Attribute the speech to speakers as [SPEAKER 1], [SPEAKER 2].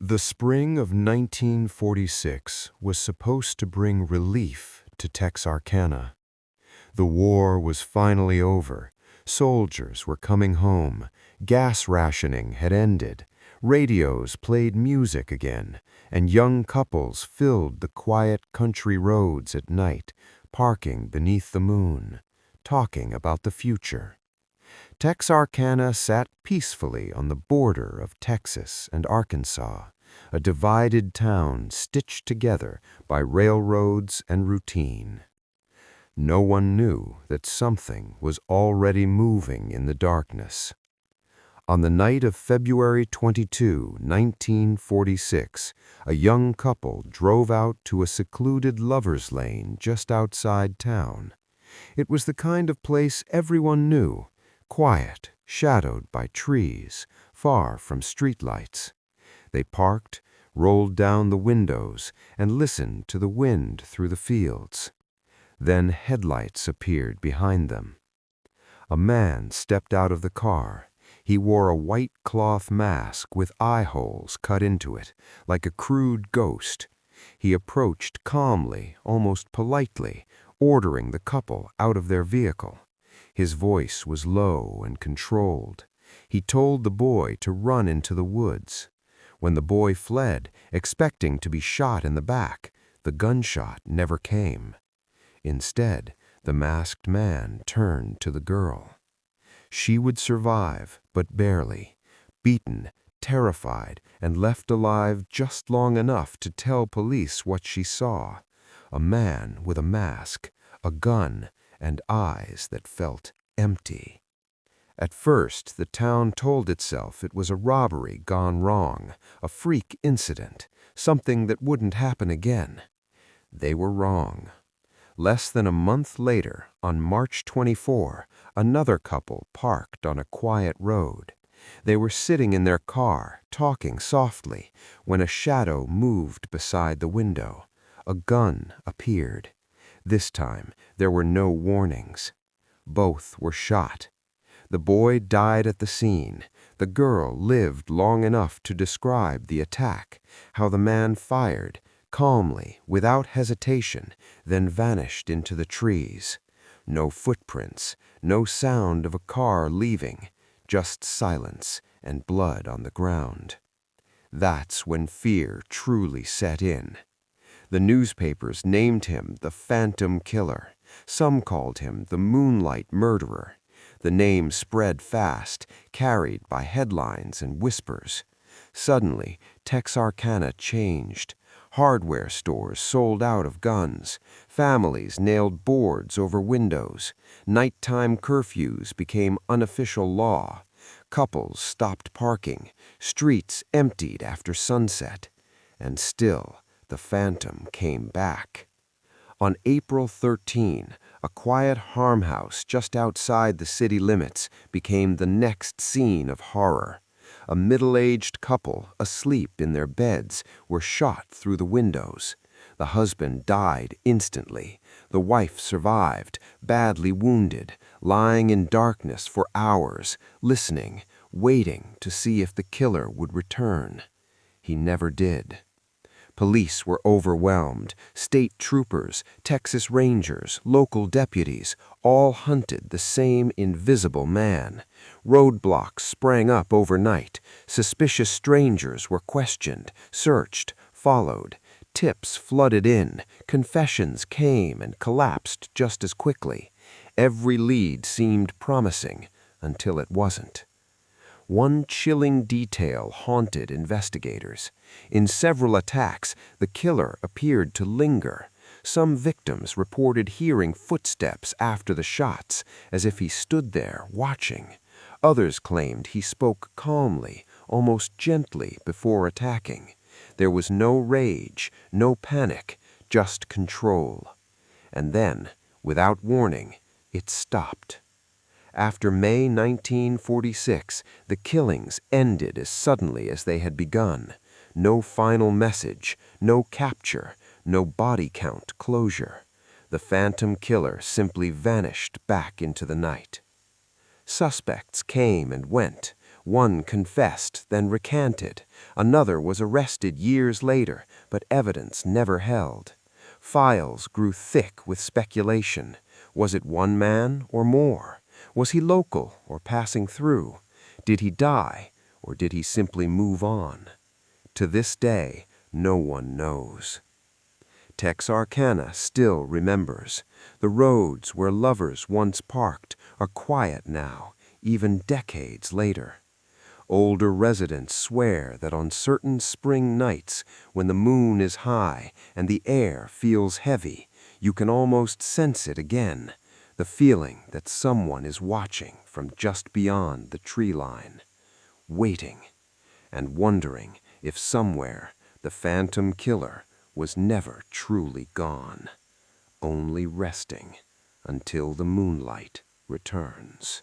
[SPEAKER 1] The spring of 1946 was supposed to bring relief to Texarkana. The war was finally over. Soldiers were coming home. Gas rationing had ended. Radios played music again, and young couples filled the quiet country roads at night, parking beneath the moon, talking about the future. Texarkana sat peacefully on the border of Texas and Arkansas, a divided town stitched together by railroads and routine. No one knew that something was already moving in the darkness. On the night of February 22, 1946, a young couple drove out to a secluded lover's lane just outside town. It was the kind of place everyone knew, quiet, shadowed by trees, far from streetlights. They parked, rolled down the windows, and listened to the wind through the fields. Then headlights appeared behind them. A man stepped out of the car. He wore a white cloth mask with eye holes cut into it, like a crude ghost. He approached calmly, almost politely, ordering the couple out of their vehicle. His voice was low and controlled. He told the boy to run into the woods. When the boy fled, expecting to be shot in the back, the gunshot never came. Instead, the masked man turned to the girl. She would survive, but barely, beaten, terrified, and left alive just long enough to tell police what she saw: a man with a mask, a gun, and eyes that felt empty. At first, the town told itself it was a robbery gone wrong, a freak incident, something that wouldn't happen again. They were wrong. Less than a month later, on March 24, another couple parked on a quiet road. They were sitting in their car, talking softly, when a shadow moved beside the window. A gun appeared. This time, there were no warnings. Both were shot. The boy died at the scene. The girl lived long enough to describe the attack, how the man fired, calmly, without hesitation, then vanished into the trees. No footprints, no sound of a car leaving, just silence and blood on the ground. That's when fear truly set in. The newspapers named him the Phantom Killer. Some called him the Moonlight Murderer. The name spread fast, carried by headlines and whispers. Suddenly, Texarkana changed. Hardware stores sold out of guns. Families nailed boards over windows. Nighttime curfews became unofficial law. Couples stopped parking. Streets emptied after sunset. And still, the phantom came back. On April 13, a quiet farmhouse just outside the city limits became the next scene of horror. A middle-aged couple, asleep in their beds, were shot through the windows. The husband died instantly. The wife survived, badly wounded, lying in darkness for hours, listening, waiting to see if the killer would return. He never did. Police were overwhelmed. State troopers, Texas Rangers, local deputies, all hunted the same invisible man. Roadblocks sprang up overnight. Suspicious strangers were questioned, searched, followed. Tips flooded in. Confessions came and collapsed just as quickly. Every lead seemed promising until it wasn't. One chilling detail haunted investigators. In several attacks, the killer appeared to linger. Some victims reported hearing footsteps after the shots, as if he stood there watching. Others claimed he spoke calmly, almost gently before attacking. There was no rage, no panic, just control. And then, without warning, it stopped. After May 1946, the killings ended as suddenly as they had begun. No final message, no capture, no body count closure. The phantom killer simply vanished back into the night. Suspects came and went.
[SPEAKER 2] One confessed, then recanted. Another was arrested years later, but evidence never held. Files grew thick with speculation. Was it one man or more? Was he local or passing through? Did he die, or did he simply move on? To this day, no one knows. Texarkana still remembers. The roads where lovers once parked are quiet now, even decades later. Older residents swear that on certain spring nights, when the moon is high and the air feels heavy, you can almost sense it again, the feeling that someone is watching from just beyond the tree line, waiting, and wondering if somewhere the phantom killer was never truly gone, only resting until the moonlight returns.